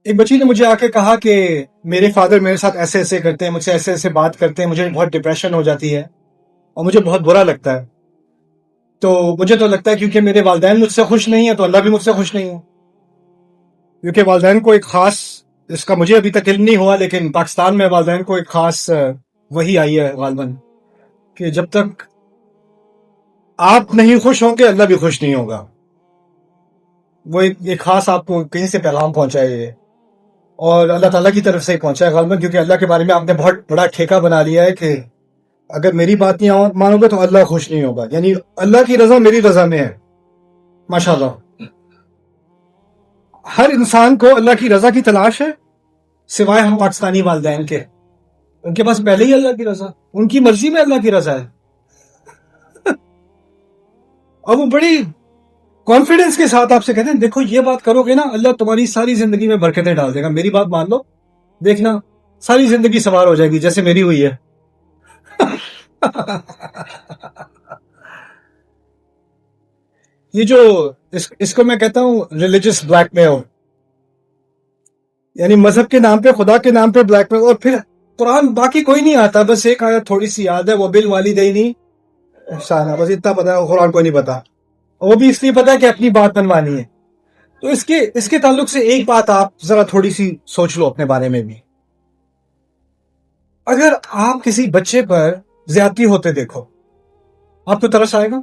ایک بچی نے مجھے آ کے کہا کہ میرے فادر میرے ساتھ ایسے ایسے کرتے ہیں، مجھ سے ایسے ایسے بات کرتے ہیں، مجھے بہت ڈپریشن ہو جاتی ہے اور مجھے بہت برا لگتا ہے. تو مجھے تو لگتا ہے کیونکہ میرے والدین مجھ سے خوش نہیں ہیں تو اللہ بھی مجھ سے خوش نہیں ہے. کیونکہ والدین کو ایک خاص، اس کا مجھے ابھی تک علم نہیں ہوا، لیکن پاکستان میں والدین کو ایک خاص وہی آئی ہے غالباً کہ جب تک آپ نہیں خوش ہوں گے اللہ بھی خوش نہیں ہوگا. وہ ایک خاص آپ کو کہیں سے پیغام پہنچائے اور اللہ تعالیٰ کی طرف سے پہنچا ہے غالباً، کیونکہ اللہ کے بارے میں آپ نے بہت بڑا ٹھیکہ بنا لیا ہے کہ اگر میری بات نہیں مانو گے تو اللہ خوش نہیں ہوگا. یعنی اللہ کی رضا میری رضا میں ہے. ماشاءاللہ ہر انسان کو اللہ کی رضا کی تلاش ہے سوائے ہم پاکستانی والدین کے. ان کے پاس پہلے ہی اللہ کی رضا، ان کی مرضی میں اللہ کی رضا ہے. اور وہ بڑی کانفیڈنس کے ساتھ آپ سے کہتے ہیں دیکھو یہ بات کرو گے نا اللہ تمہاری ساری زندگی میں برکتیں ڈال دے گا، میری بات مان لو دیکھنا ساری زندگی سوار ہو جائے گی جیسے میری ہوئی ہے. یہ جو اس کو میں کہتا ہوں ریلیجس بلیک میل، یعنی مذہب کے نام پہ، خدا کے نام پہ بلیک میل. اور پھر قرآن باقی کوئی نہیں آتا، بس ایک آیت تھوڑی سی یاد ہے، وہ بالوالدین احسانا، بس اتنا پتا ہے، قرآن کو نہیں پتا. وہ بھی اس لیے پتا ہے کہ اپنی بات منوانی ہے. تو اس کے تعلق سے ایک بات آپ ذرا تھوڑی سی سوچ لو اپنے بارے میں بھی. اگر آپ کسی بچے پر زیادتی ہوتے دیکھو آپ کو ترس آئے گا؟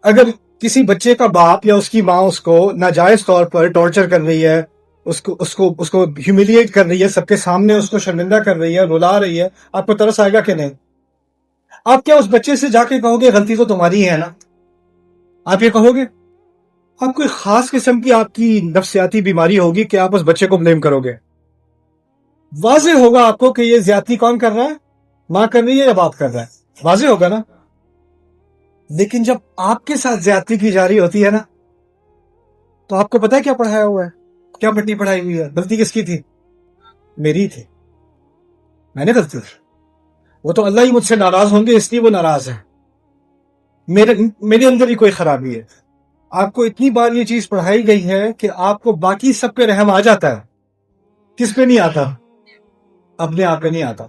اگر کسی بچے کا باپ یا اس کی ماں اس کو ناجائز طور پر ٹارچر کر رہی ہے، اس کو ہیوملیٹ کر رہی ہے، سب کے سامنے اس کو شرمندہ کر رہی ہے، رلا رہی ہے، آپ کو ترس آئے گا کہ نہیں؟ آپ کیا اس بچے سے جا کے کہو گے غلطی تو تمہاری ہے نا؟ آپ یہ کہو گے؟ آپ کوئی خاص قسم کی آپ کی نفسیاتی بیماری ہوگی کہ آپ اس بچے کو بلیم کرو گے. واضح ہوگا آپ کو کہ یہ زیادتی کون کر رہا ہے، ماں کر رہی ہے یا باپ کر رہا ہے، واضح ہوگا نا. لیکن جب آپ کے ساتھ زیادتی کی جا رہی ہوتی ہے نا تو آپ کو پتا ہے کیا پڑھایا ہوا ہے، کیا پٹی پڑھائی ہوئی ہے؟ غلطی کس کی تھی؟ میری تھی، میں نے غلطی کی. وہ تو اللہ ہی مجھ سے ناراض ہوں گے اس لیے وہ ناراض ہے، میرے اندر ہی کوئی خرابی ہے. آپ کو اتنی بار یہ چیز پڑھائی گئی ہے کہ آپ کو باقی سب پہ رحم آ جاتا ہے. کس پہ نہیں آتا؟ اپنے آپ پہ نہیں آتا.